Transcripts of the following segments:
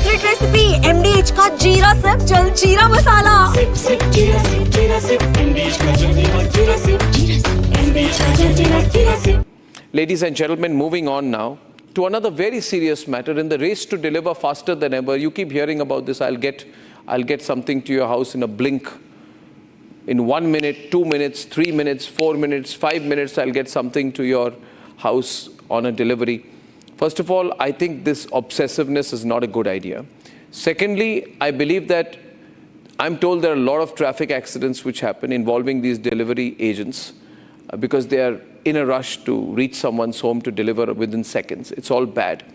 Secret recipe MDH का जीरा SIP जल जीरा मसाला। सिप सिप जीरा सिप MDH का जल जीरा सिप MDH का जल जीरा SIP. Ladies and gentlemen, moving on now to another very serious matter. In the race to deliver faster than ever, you keep hearing about this. I'll get something to your house in a blink. In 1 minute, 2 minutes, 3 minutes, 4 minutes, 5 minutes, I'll get something to your house on a delivery. First of all, I think this obsessiveness is not a good idea. Secondly, I believe that I'm told there are a lot of traffic accidents which happen involving these delivery agents because they are in a rush to reach someone's home to deliver within seconds. It's all bad.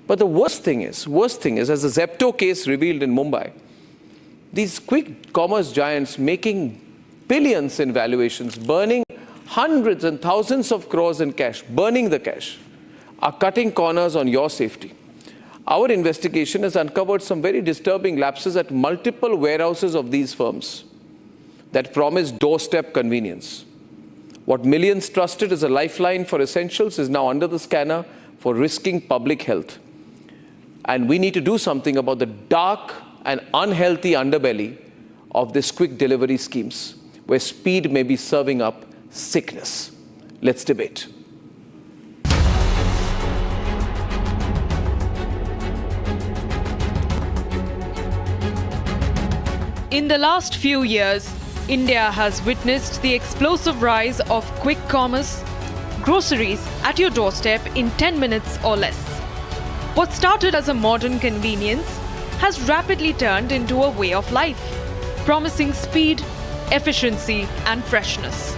But the worst thing is, as the Zepto case revealed in Mumbai, these quick commerce giants making billions in valuations, burning hundreds and thousands of crores in cash, burning the cash, are cutting corners on your safety. Our investigation has uncovered some very disturbing lapses at multiple warehouses of these firms that promise doorstep convenience. What millions trusted as a lifeline for essentials is now under the scanner for risking public health. And we need to do something about the dark and unhealthy underbelly of these quick delivery schemes, where speed may be serving up sickness. Let's debate. In the last few years, India has witnessed the explosive rise of quick commerce, groceries at your doorstep in 10 minutes or less. What started as a modern convenience has rapidly turned into a way of life, promising speed, efficiency, and freshness.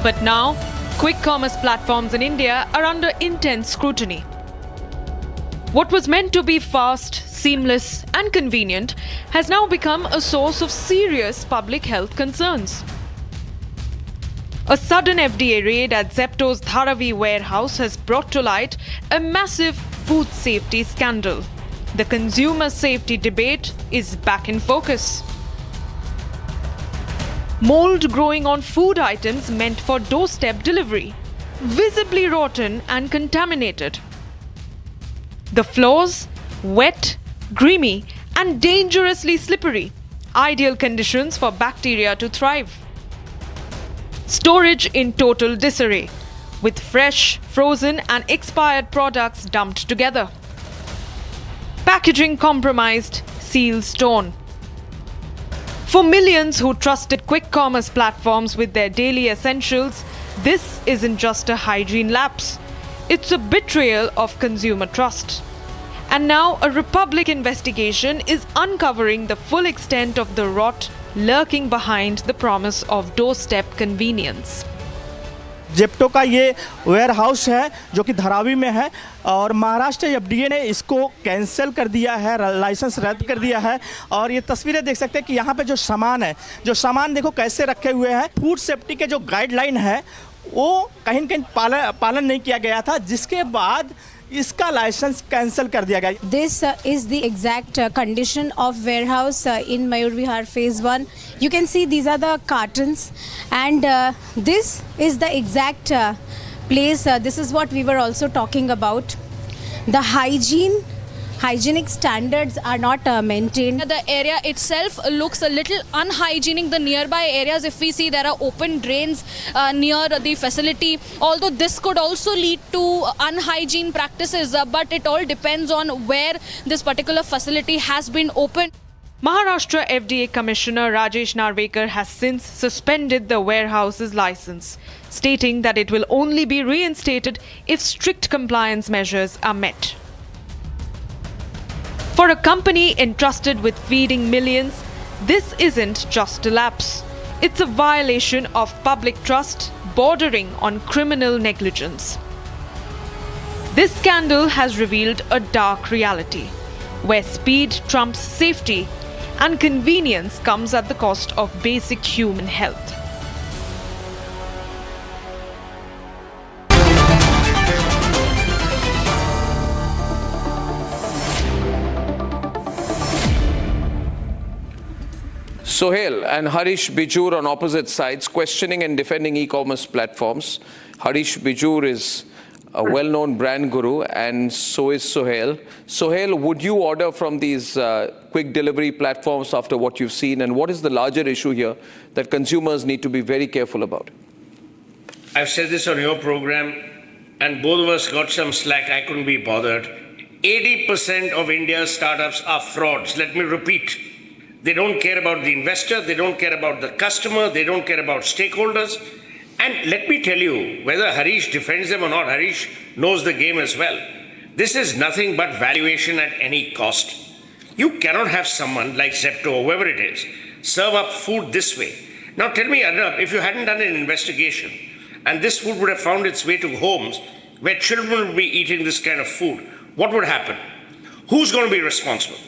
But now, quick commerce platforms in India are under intense scrutiny. What was meant to be fast, seamless, and convenient has now become a source of serious public health concerns. A sudden FDA raid at Zepto's Dharavi warehouse has brought to light a massive food safety scandal. The consumer safety debate is back in focus. Mold growing on food items meant for doorstep delivery, visibly rotten and contaminated. The floors, wet, grimy, and dangerously slippery, ideal conditions for bacteria to thrive. Storage in total disarray, with fresh, frozen, and expired products dumped together. Packaging compromised, seals torn. For millions who trusted quick commerce platforms with their daily essentials, this isn't just a hygiene lapse. It's a betrayal of consumer trust. And now a Republic investigation is uncovering the full extent of the rot lurking behind the promise of doorstep convenience. Zepto का ये ware house है जो कि धारावी में है और Maharashtra FDA ने इसको कैंसिल कर दिया है, लाइसेंस रद्द कर दिया है। और ये तस्वीरें देख सकते हैं कि यहाँ पे जो सामान देखो कैसे रखे हुए हैं। फूड सेफ्टी के जो गाइडलाइन है वो कहीं न कहीं पालन नहीं किया गया था, जिसके बाद इसका लाइसेंस कैंसिल कर दिया गया। This is the exact condition of warehouse in Mayur Vihar phase 1. You can see these are the cartons and this is the exact place. This is what we were also talking about. The hygienic standards are not maintained. The area itself looks a little unhygienic. The nearby areas, if we see, there are open drains near the facility. Although this could also lead to unhygiene practices, but it all depends on where this particular facility has been opened. Maharashtra FDA Commissioner Rajesh Narvekar has since suspended the warehouse's license, stating that it will only be reinstated if strict compliance measures are met. For a company entrusted with feeding millions, this isn't just a lapse. It's a violation of public trust bordering on criminal negligence. This scandal has revealed a dark reality, where speed trumps safety and convenience comes at the cost of basic human health. Sohail and Harish Bijur on opposite sides, questioning and defending e-commerce platforms. Harish Bijur is a well-known brand guru, and so is Sohail. Sohail, would you order from these quick delivery platforms after what you've seen? And what is the larger issue here that consumers need to be very careful about? I've said this on your program, and both of us got some slack. I couldn't be bothered. 80% of India's startups are frauds. Let me repeat. They don't care about the investor. They don't care about the customer. They don't care about stakeholders. And let me tell you, whether Harish defends them or not, Harish knows the game as well. This is nothing but valuation at any cost. You cannot have someone like Zepto or whoever it is serve up food this way. Now tell me, Arnab, if you hadn't done an investigation and this food would have found its way to homes where children would be eating this kind of food, what would happen? Who's going to be responsible?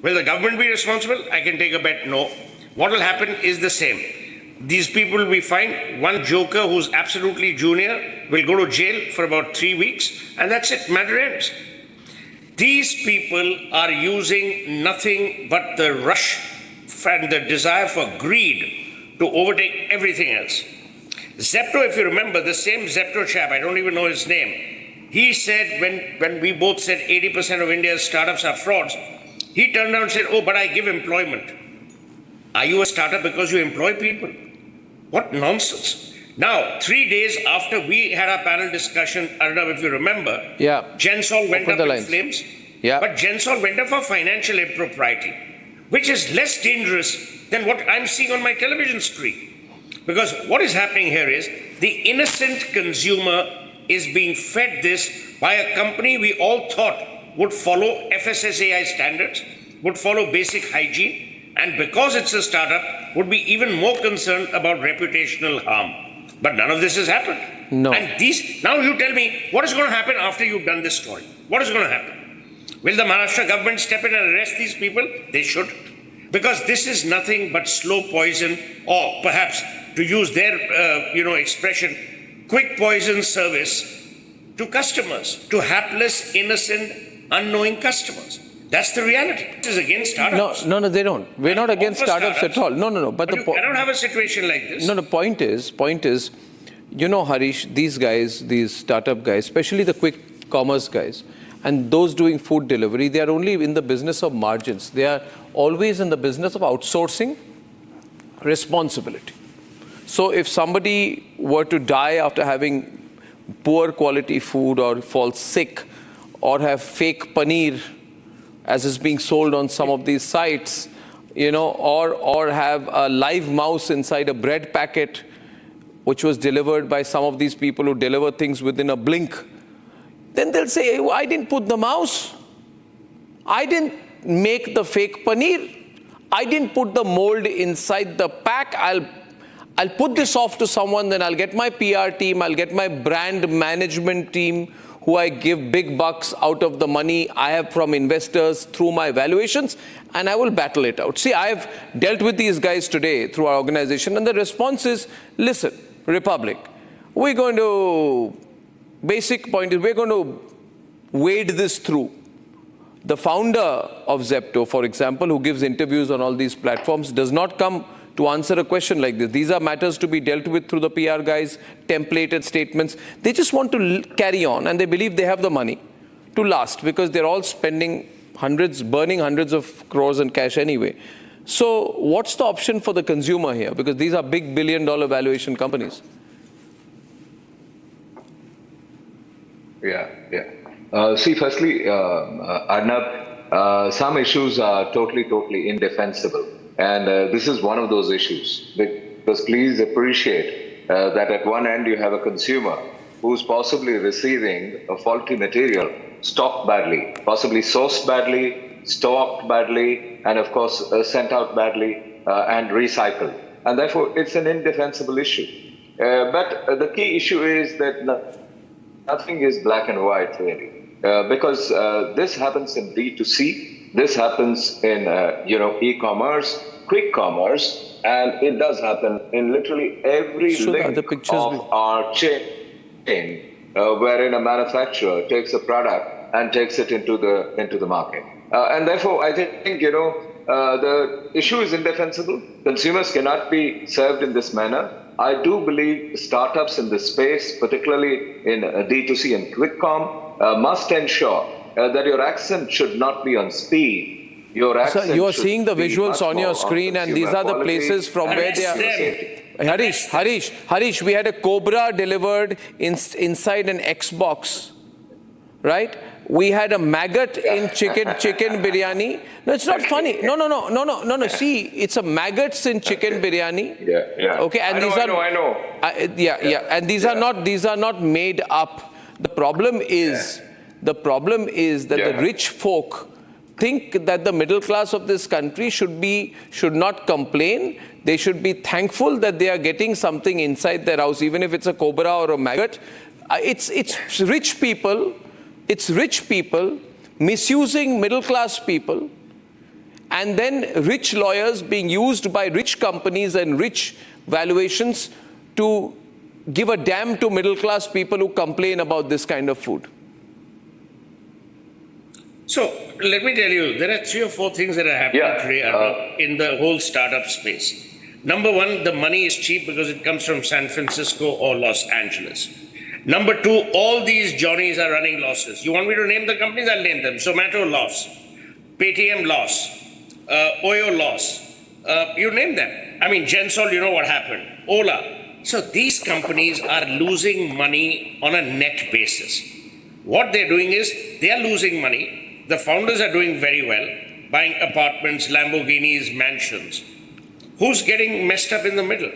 Will the government be responsible? I can take a bet no. What will happen is the same. These people will be fined. One joker who's absolutely junior will go to jail for about 3 weeks, and that's it, matter ends. These people are using nothing but the rush and the desire for greed to overtake everything else. Zepto, if you remember, the same Zepto chap, I don't even know his name, he said when we both said 80% of India's startups are frauds, he turned around and said, oh, but I give employment. Are you a startup because you employ people? What nonsense. Now, 3 days after we had our panel discussion, Arnab, if you remember, Gensol went up in flames. But Gensol went up for financial impropriety, which is less dangerous than what I'm seeing on my television screen. Because what is happening here is the innocent consumer is being fed this by a company we all thought would follow FSSAI standards, would follow basic hygiene, and because it's a startup, would be even more concerned about reputational harm. But none of this has happened. No. And now you tell me, what is going to happen after you've done this story? What is going to happen? Will the Maharashtra government step in and arrest these people? They should. Because this is nothing but slow poison, or perhaps, to use their expression, quick poison service to customers, to hapless, innocent, unknowing customers. That's the reality. This is against startups. No, they don't. We're not against startups at all. No. But you cannot have a situation like this. No, the point is, Harish, these guys, these startup guys, especially the quick commerce guys, and those doing food delivery, they are only in the business of margins. They are always in the business of outsourcing responsibility. So if somebody were to die after having poor quality food or fall sick or have fake paneer, as is being sold on some of these sites, or have a live mouse inside a bread packet, which was delivered by some of these people who deliver things within a blink, then they'll say, hey, I didn't put the mouse. I didn't make the fake paneer. I didn't put the mold inside the pack. I'll put this off to someone, then I'll get my PR team, I'll get my brand management team, who I give big bucks out of the money I have from investors through my valuations, and I will battle it out. See, I have dealt with these guys today through our organization, and the response is, listen, Republic, basic point is we're going to wade this through. The founder of Zepto, for example, who gives interviews on all these platforms, does not come to answer a question like this. These are matters to be dealt with through the PR guys, templated statements. They just want to carry on, and they believe they have the money to last because they're all spending burning hundreds of crores in cash anyway. So what's the option for the consumer here? Because these are big billion-dollar valuation companies. See, firstly, Arnab, some issues are totally indefensible. And this is one of those issues, because please appreciate that at one end you have a consumer who's possibly receiving a faulty material, stocked badly, possibly sourced badly, stocked badly, and of course sent out badly and recycled. And therefore it's an indefensible issue. But the key issue is that nothing is black and white really, because this happens in B2C, this happens in e-commerce, quick commerce, and it does happen in literally every link of our chain, wherein a manufacturer takes a product and takes it into the market. And therefore, I think the issue is indefensible. Consumers cannot be served in this manner. I do believe startups in this space, particularly in D2C and Quickcom, must ensure that your accent should not be on speed. Your accent So you are should seeing the be visuals much on your more screen, and these consumer are the quality places from and where they are. safety. Harish, we had a cobra delivered inside an Xbox, right? We had a maggot in chicken biryani. No, it's not funny. No. See, it's a maggots in chicken biryani. Yeah. Okay, and I know. And these are not made up. The problem is that the rich folk think that the middle class of this country should not complain. They should be thankful that they are getting something inside their house, even if it's a cobra or a maggot. It's rich people. It's rich people misusing middle class people, and then rich lawyers being used by rich companies and rich valuations to give a damn to middle class people who complain about this kind of food. So let me tell you, there are 3 or 4 things that are happening today Arnab, in the whole startup space. Number one, the money is cheap because it comes from San Francisco or Los Angeles. Number 2, all these Johnnies are running losses. You want me to name the companies? I'll name them. Zomato loss, Paytm loss, Oyo loss, you name them. I mean, Gensol, you know what happened. Ola. So these companies are losing money on a net basis. What they're doing is they are losing money. The founders are doing very well, buying apartments, Lamborghinis, mansions. Who's getting messed up in the middle?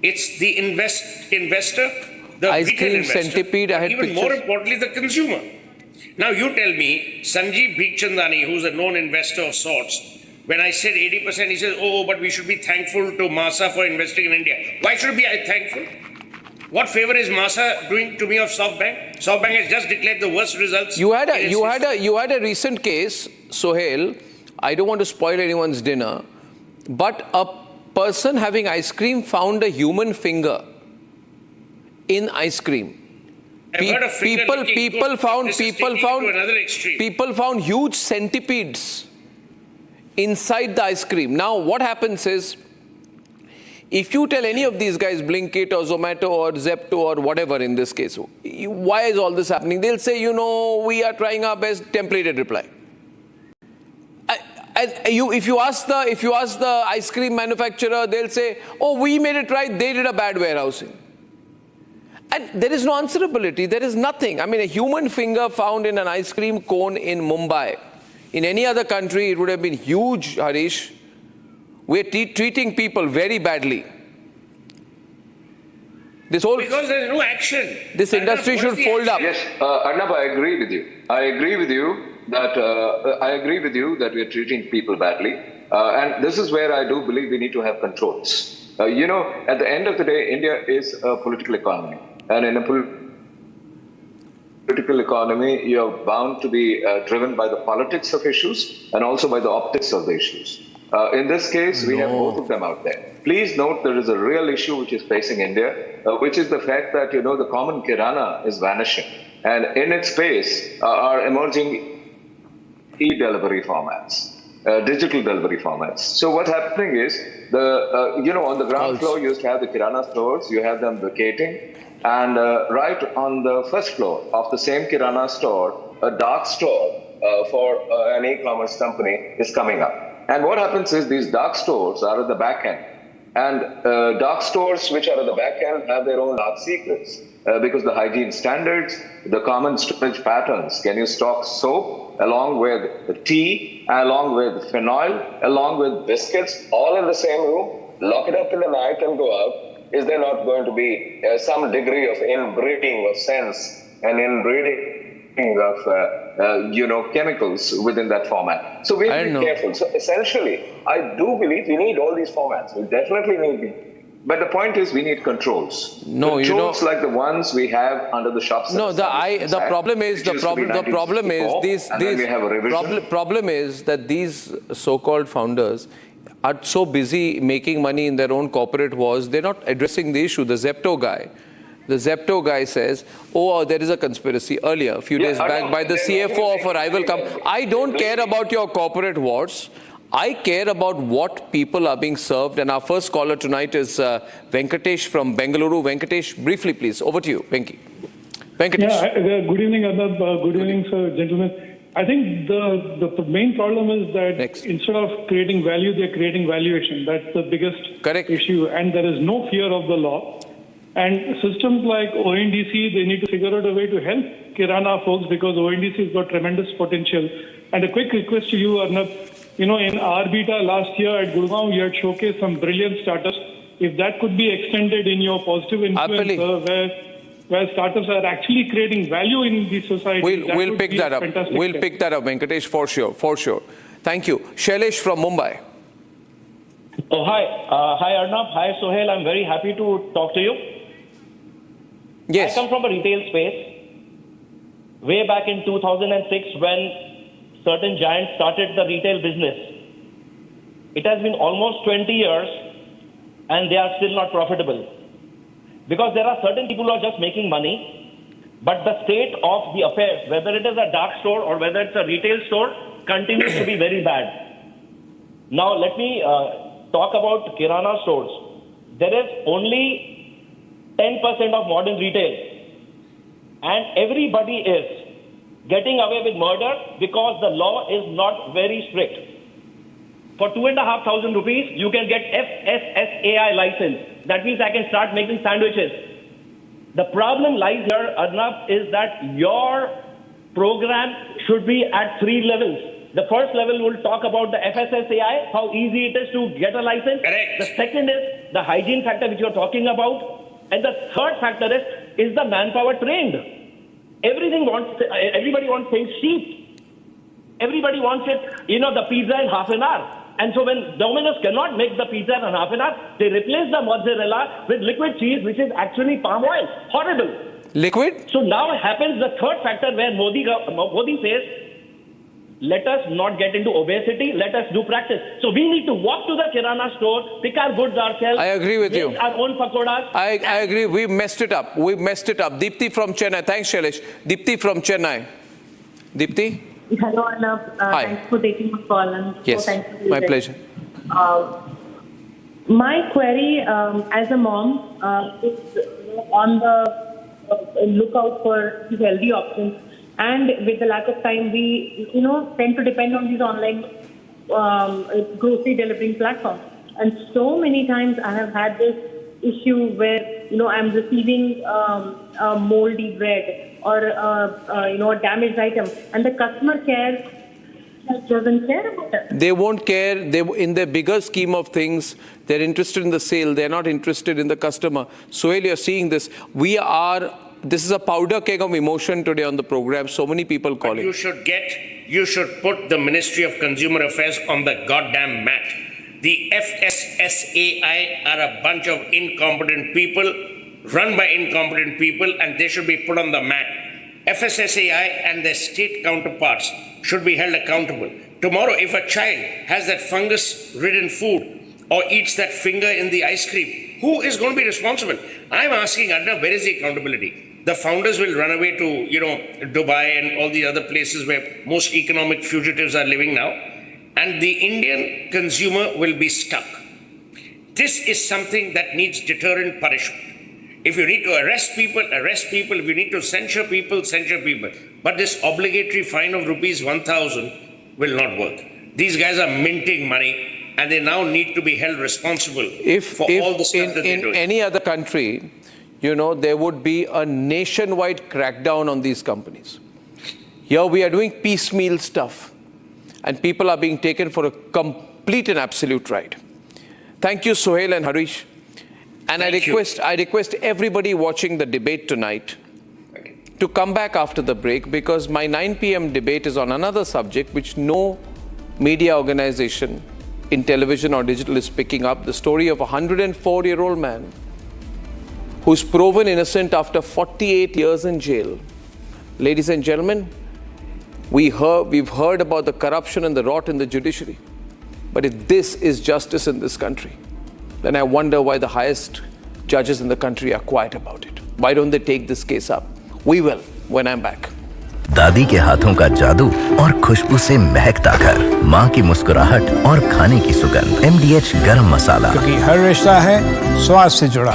It's the investor, the Ice retail cream investor, centipede, I had even more pictures. importantly, the consumer. Now you tell me, Sanjeev Bikhchandani, who's a known investor of sorts, when I said 80%, he says, oh, but we should be thankful to Masa for investing in India. Why should we be thankful? What favor is Masa doing to me of SoftBank? SoftBank has just declared the worst results. You had a recent case, Sohail. I don't want to spoil anyone's dinner, but a person having ice cream found a human finger in ice cream. People found huge centipedes inside the ice cream. Now, what happens is, if you tell any of these guys, Blinkit or Zomato or Zepto or whatever in this case, why is all this happening? They'll say, we are trying our best, templated reply. If you ask the ice cream manufacturer, they'll say, oh, we made it right, they did a bad warehousing. And there is no answerability, there is nothing. I mean, a human finger found in an ice cream cone in Mumbai. In any other country, it would have been huge, Harish. We're treating people very badly. Because there's no action. This industry should fold up. Yes, Arnab, I agree with you. I agree with you that we are treating people badly. And this is where I do believe we need to have controls. At the end of the day, India is a political economy. And in a political economy, you're bound to be driven by the politics of issues and also by the optics of the issues. In this case, we have both of them out there. Please note there is a real issue which is facing India, which is the fact that, the common kirana is vanishing. And in its place are emerging e-delivery formats, digital delivery formats. So what's happening is, on the ground floor, you used to have the kirana stores, you have them vacating. And right on the first floor of the same kirana store, a dark store for an e-commerce company is coming up. And what happens is these dark stores are at the back end. And dark stores which are at the back end have their own dark secrets because the hygiene standards, the common storage patterns. Can you stock soap along with the tea, along with phenol, along with biscuits, all in the same room? Lock it up in the night and go out. Is there not going to be some degree of inbreeding of sense and inbreeding of chemicals within that format? So we have to be careful. So essentially, I do believe we need all these formats. We definitely need them. But the point is, we need controls. Controls like the ones we have under the shops. No, the problem is that these so-called founders are so busy making money in their own corporate wars, they're not addressing the issue. The Zepto guy says, there is a conspiracy earlier, a few days back, by the CFO of a rival company. I don't care about your corporate wars. I care about what people are being served. And our first caller tonight is Venkatesh from Bengaluru. Venkatesh, briefly, please. Over to you, Venki. Venkatesh. Yeah, good evening, Arnab. Good evening, sir, gentlemen. I think the main problem is that instead of creating value, they're creating valuation. That's the biggest issue. And there is no fear of the law. And systems like ONDC, they need to figure out a way to help Kirana folks because ONDC has got tremendous potential. And a quick request to you, Arnab, in Arbita last year at Gurgaon, you had showcased some brilliant startups. If that could be extended in your positive influence, where startups are actually creating value in the society, we'll pick that up. We'll pick that up, Venkatesh, for sure. Thank you. Shailesh from Mumbai. Oh, hi. Hi, Arnab. Hi, Sohail. I'm very happy to talk to you. Yes. I come from a retail space. Way back in 2006, when certain giants started the retail business. It has been almost 20 years, and they are still not profitable. Because there are certain people who are just making money, but the state of the affairs, whether it is a dark store or whether it's a retail store, continues to be very bad. Now, let me talk about Kirana stores. There is only 10% of modern retail, and everybody is getting away with murder because the law is not very strict. For 2,500 rupees, you can get FSSAI license. That means I can start making sandwiches. The problem lies here, Arnab, is that your program should be at 3 levels. The first level will talk about the FSSAI, how easy it is to get a license. Correct. The second is the hygiene factor which you're talking about. And the third factor is the manpower trained. Everybody wants things cheap. Everybody wants it, the pizza in half an hour. And so when Domino's cannot make the pizza in half an hour, they replace the mozzarella with liquid cheese, which is actually palm oil. Horrible. Liquid? So now happens the third factor where Modi says, let us not get into obesity, let us do practice. So we need to walk to the Kirana store, pick our goods ourselves. I agree with you. Our own pakoras. I agree. We messed it up. Deepti from Chennai. Thanks, Shailesh. Deepti from Chennai. Deepti? Hello, Arnab. Hi. Thanks for taking my call. And yes, my pleasure. My query as a mom is on the lookout for healthy options. And with the lack of time, we tend to depend on these online grocery delivering platforms. And so many times I have had this issue where I'm receiving a moldy bread or a damaged item, and the customer care doesn't care about it. They won't care. In their bigger scheme of things, they're interested in the sale. They're not interested in the customer. Sohail, you're seeing this. This is a powder keg of emotion today on the program. So many people calling. You should put the Ministry of Consumer Affairs on the goddamn mat. The FSSAI are a bunch of incompetent people, run by incompetent people, and they should be put on the mat. FSSAI and their state counterparts should be held accountable. Tomorrow, if a child has that fungus-ridden food or eats that finger in the ice cream, who is going to be responsible? I'm asking, Arnab, where is the accountability? The founders will run away to, Dubai and all the other places where most economic fugitives are living now. And the Indian consumer will be stuck. This is something that needs deterrent punishment. If you need to arrest people, arrest people. If you need to censure people, censure people. But this obligatory fine of rupees 1,000 will not work. These guys are minting money, and they now need to be held responsible for all the stuff that they're doing. In any other country, there would be a nationwide crackdown on these companies. Here we are doing piecemeal stuff, and people are being taken for a complete and absolute ride. Thank you, Sohail and Harish. And I request everybody watching the debate tonight to come back after the break, because my 9 p.m. debate is on another subject which no media organization in television or digital is picking up. The story of a 104-year-old man who's proven innocent after 48 years in jail. Ladies and gentlemen, we've heard about the corruption and the rot in the judiciary. But if this is justice in this country, then I wonder why the highest judges in the country are quiet about it. Why don't they take this case up? We will when I'm back. दादी के हाथों का जादू और खुशबू से महकता घर, माँ की मुस्कुराहट और खाने की सुगंध। MDH गरम मसाला, क्योंकि हर रिश्ता है स्वाद से जुड़ा।